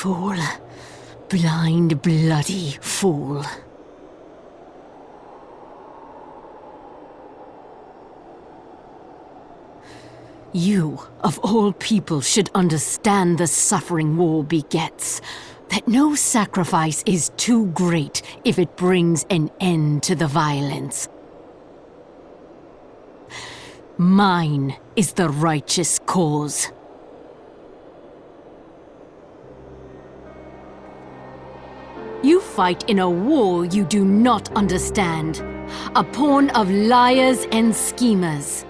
Fool. Blind, bloody fool. You, of all people, should understand the suffering war begets. That no sacrifice is too great if it brings an end to the violence. Mine is the righteous cause. You fight in a war you do not understand. A pawn of liars and schemers.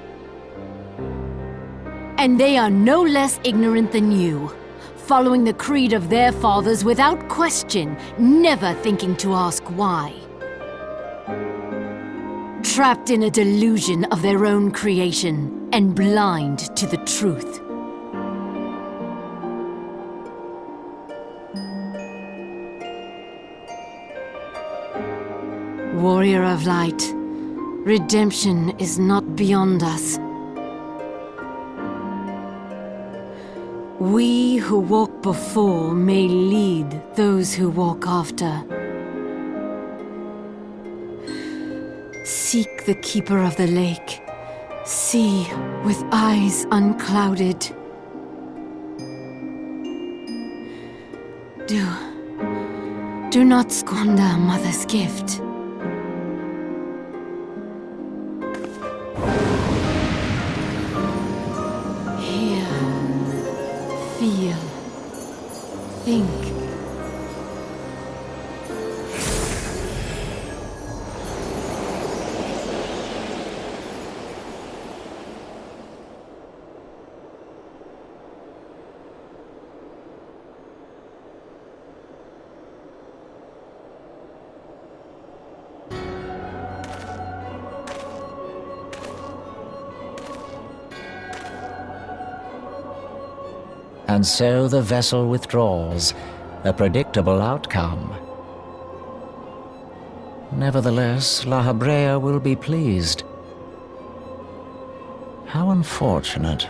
And they are no less ignorant than you, following the creed of their fathers without question, never thinking to ask why. Trapped in a delusion of their own creation, and blind to the truth. Warrior of light, redemption is not beyond us. We who walk before may lead those who walk after. Seek the keeper of the lake. See with eyes unclouded. Do not squander Mother's gift. Feel. Think. And so the vessel withdraws, a predictable outcome. Nevertheless, La Habrea will be pleased. How unfortunate.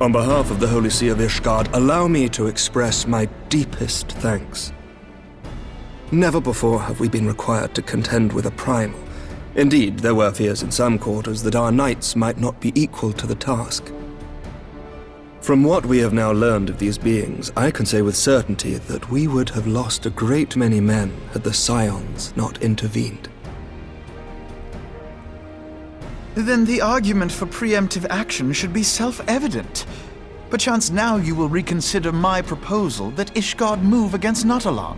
On behalf of the Holy See of Ishgard, allow me to express my deepest thanks. Never before have we been required to contend with a primal. Indeed, there were fears in some quarters that our knights might not be equal to the task. From what we have now learned of these beings, I can say with certainty that we would have lost a great many men had the Scions not intervened. Then the argument for preemptive action should be self-evident. Perchance now you will reconsider my proposal that Ishgard move against Nautalon.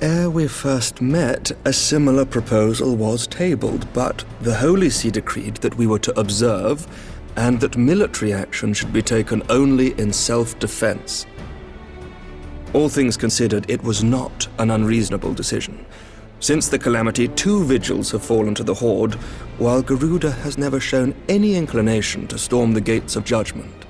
Ere we first met, a similar proposal was tabled, but the Holy See decreed that we were to observe, and that military action should be taken only in self-defense. All things considered, it was not an unreasonable decision. Since the calamity, 2 vigils have fallen to the Horde, while Garuda has never shown any inclination to storm the gates of judgment.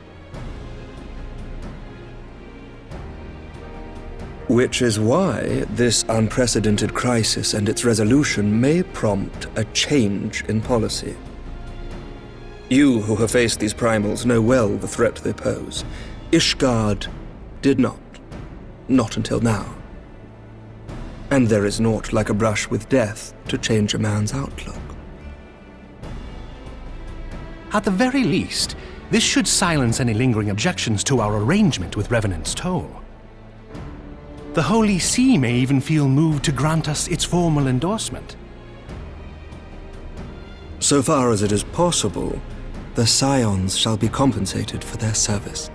Which is why this unprecedented crisis and its resolution may prompt a change in policy. You who have faced these primals know well the threat they pose. Ishgard did not. Not until now. And there is naught like a brush with death to change a man's outlook. At the very least, this should silence any lingering objections to our arrangement with Revenant's Toll. The Holy See may even feel moved to grant us its formal endorsement. So far as it is possible, the Scions shall be compensated for their service.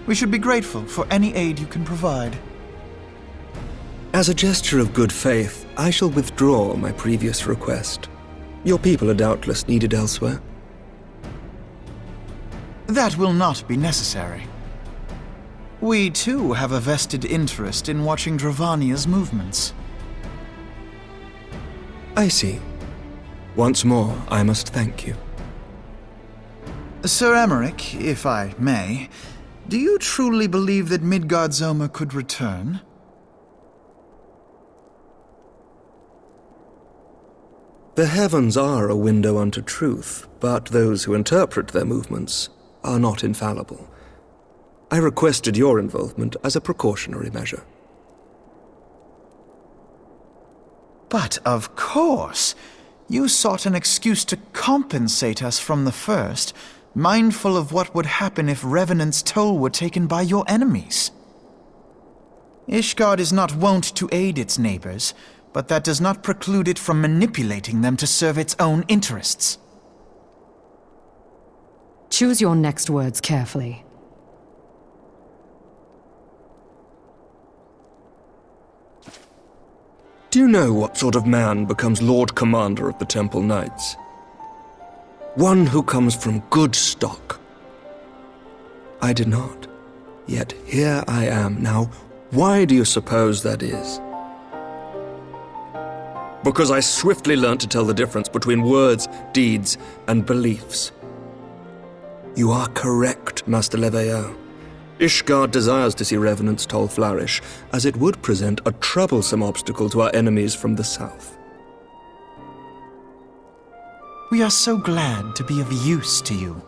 We should be grateful for any aid you can provide. As a gesture of good faith, I shall withdraw my previous request. Your people are doubtless needed elsewhere. That will not be necessary. We too have a vested interest in watching Dravania's movements. I see. Once more, I must thank you. Sir Emmerich, if I may, do you truly believe that Midgard-Zoma could return? The heavens are a window unto truth, but those who interpret their movements are not infallible. I requested your involvement as a precautionary measure. But of course, you sought an excuse to compensate us from the first, mindful of what would happen if Revenant's Toll were taken by your enemies. Ishgard is not wont to aid its neighbors, but that does not preclude it from manipulating them to serve its own interests. Choose your next words carefully. Do you know what sort of man becomes Lord Commander of the Temple Knights? One who comes from good stock. I did not. Yet here I am now. Why do you suppose that is? Because I swiftly learned to tell the difference between words, deeds, and beliefs. You are correct, Master Leveilleur. Ishgard desires to see Revenant's Toll flourish, as it would present a troublesome obstacle to our enemies from the south. We are so glad to be of use to you.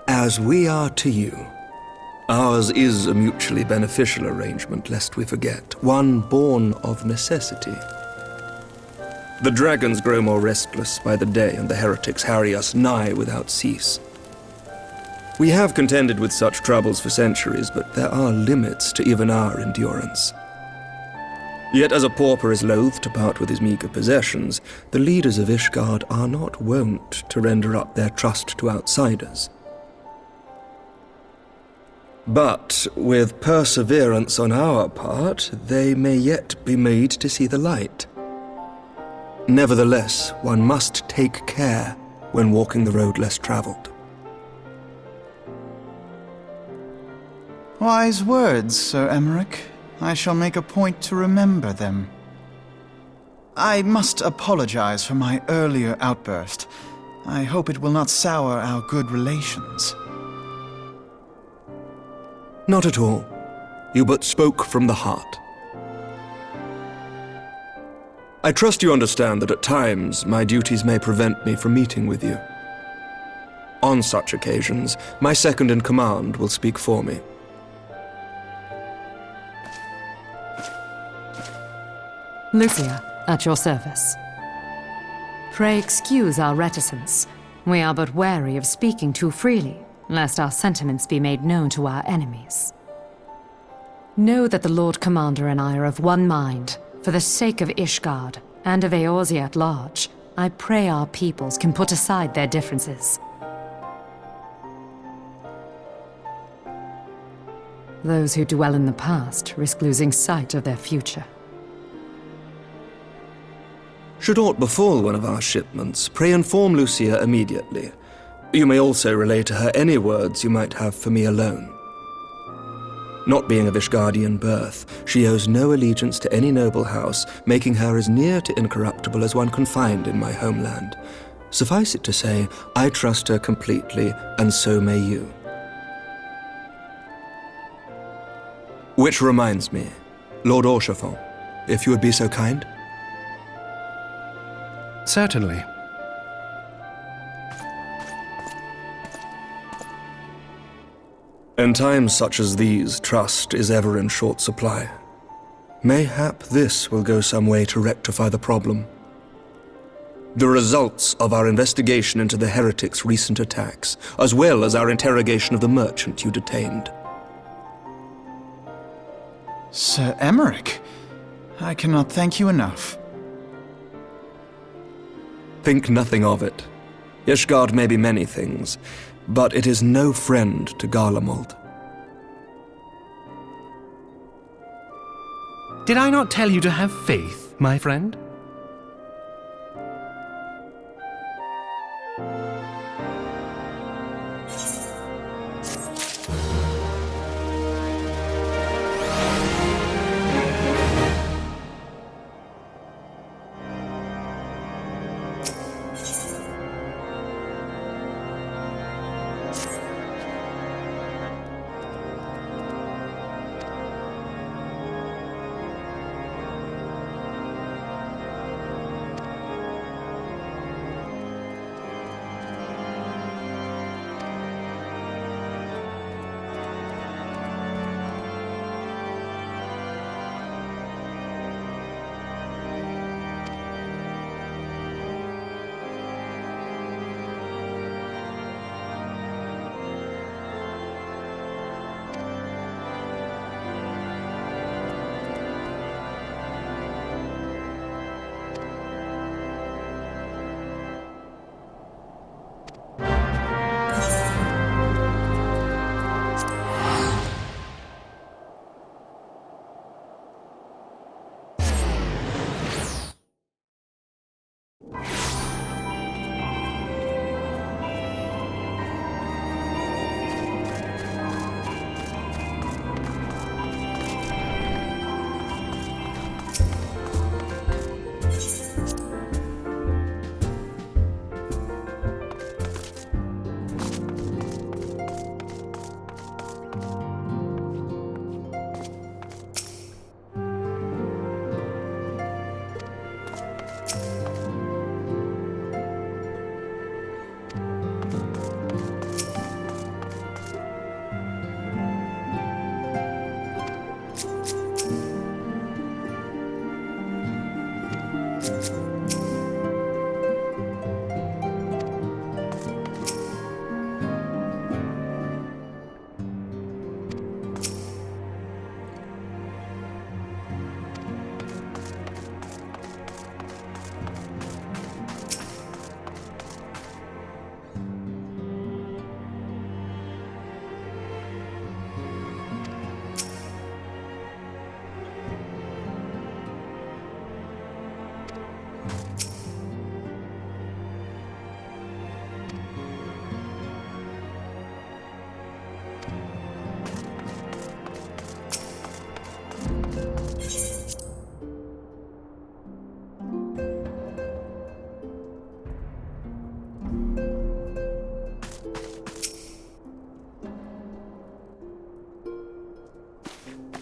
As we are to you. Ours is a mutually beneficial arrangement, lest we forget, one born of necessity. The dragons grow more restless by the day, and the heretics harry us nigh without cease. We have contended with such troubles for centuries, but there are limits to even our endurance. Yet as a pauper is loath to part with his meager possessions, the leaders of Ishgard are not wont to render up their trust to outsiders. But with perseverance on our part, they may yet be made to see the light. Nevertheless, one must take care when walking the road less traveled. Wise words, Sir Emmerich. I shall make a point to remember them. I must apologize for my earlier outburst. I hope it will not sour our good relations. Not at all. You but spoke from the heart. I trust you understand that at times my duties may prevent me from meeting with you. On such occasions, my second-in-command will speak for me. Lucia, at your service. Pray excuse our reticence. We are but wary of speaking too freely, lest our sentiments be made known to our enemies. Know that the Lord Commander and I are of one mind. For the sake of Ishgard, and of Eorzea at large, I pray our peoples can put aside their differences. Those who dwell in the past risk losing sight of their future. Should aught befall one of our shipments, pray inform Lucia immediately. You may also relay to her any words you might have for me alone. Not being of Ishgardian birth, she owes no allegiance to any noble house, making her as near to incorruptible as one can find in my homeland. Suffice it to say, I trust her completely, and so may you. Which reminds me, Lord Orchefort, if you would be so kind. Certainly. In times such as these, trust is ever in short supply. Mayhap this will go some way to rectify the problem. The results of our investigation into the heretics' recent attacks, as well as our interrogation of the merchant you detained. Sir Emmerich, I cannot thank you enough. Think nothing of it. Ishgard may be many things, but it is no friend to Garlemald. Did I not tell you to have faith, my friend?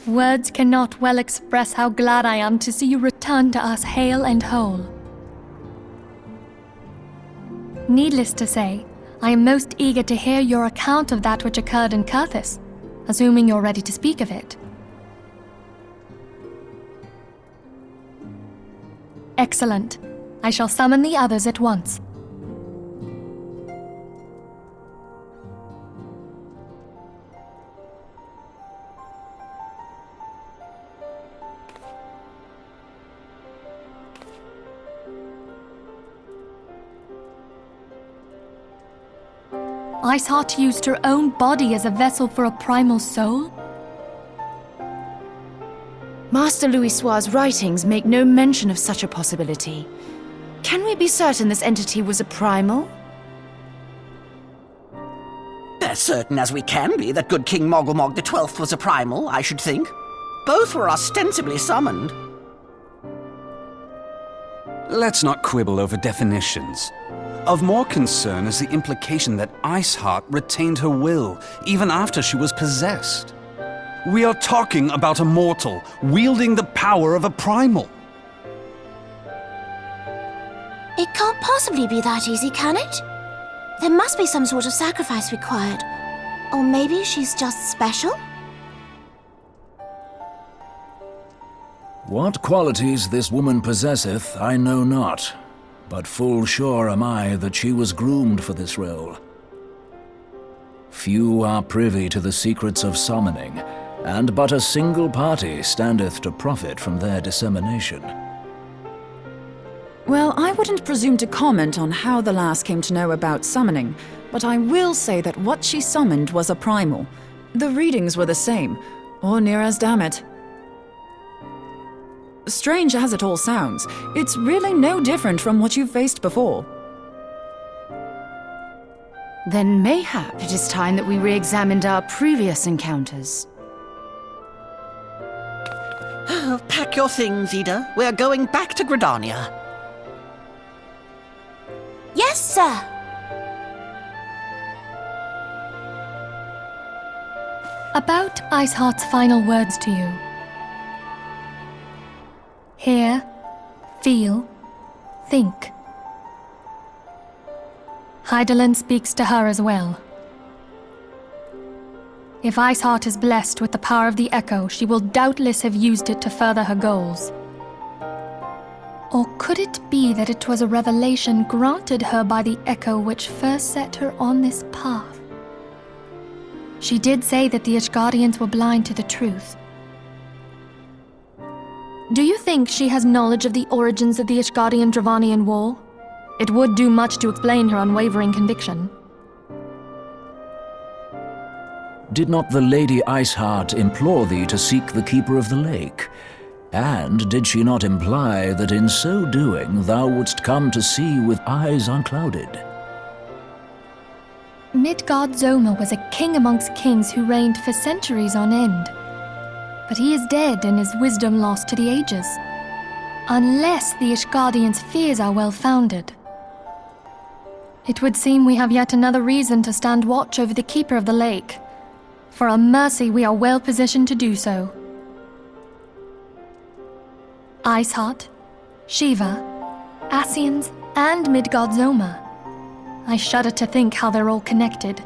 Words cannot well express how glad I am to see you return. return to us hale and whole. Needless to say, I am most eager to hear your account of that which occurred in Kurthis, assuming you're ready to speak of it. Excellent. I shall summon the others at once. Iceheart used her own body as a vessel for a primal soul? Master Louisoix's writings make no mention of such a possibility. Can we be certain this entity was a primal? As certain as we can be that good King Mogglmog the 12th was a primal, I should think. Both were ostensibly summoned. Let's not quibble over definitions. Of more concern is the implication that Iceheart retained her will, even after she was possessed. We are talking about a mortal, wielding the power of a primal. It can't possibly be that easy, can it? There must be some sort of sacrifice required. Or maybe she's just special? What qualities this woman possesseth, I know not. But full sure am I that she was groomed for this role. Few are privy to the secrets of summoning, and but a single party standeth to profit from their dissemination. Well, I wouldn't presume to comment on how the lass came to know about summoning, but I will say that what she summoned was a primal. The readings were the same, or near as damn it. Strange as it all sounds, it's really no different from what you've faced before. Then mayhap it is time that we re-examined our previous encounters. Pack your things, Ida. We're going back to Gridania. Yes, sir! About Iceheart's final words to you. Hear, feel, think. Hydaelyn speaks to her as well. If Iceheart is blessed with the power of the Echo, she will doubtless have used it to further her goals. Or could it be that it was a revelation granted her by the Echo which first set her on this path? She did say that the Ishgardians were blind to the truth. Do you think she has knowledge of the origins of the Ishgardian-Dravanian War? It would do much to explain her unwavering conviction. Did not the Lady Iceheart implore thee to seek the Keeper of the Lake? And did she not imply that in so doing thou wouldst come to see with eyes unclouded? Midgard-Zoma was a king amongst kings who reigned for centuries on end. But he is dead and his wisdom lost to the ages. Unless the Ishgardians' fears are well-founded. It would seem we have yet another reason to stand watch over the Keeper of the Lake. For a mercy, we are well positioned to do so. Iceheart, Shiva, Ascians, and Midgard-Zoma. I shudder to think how they're all connected.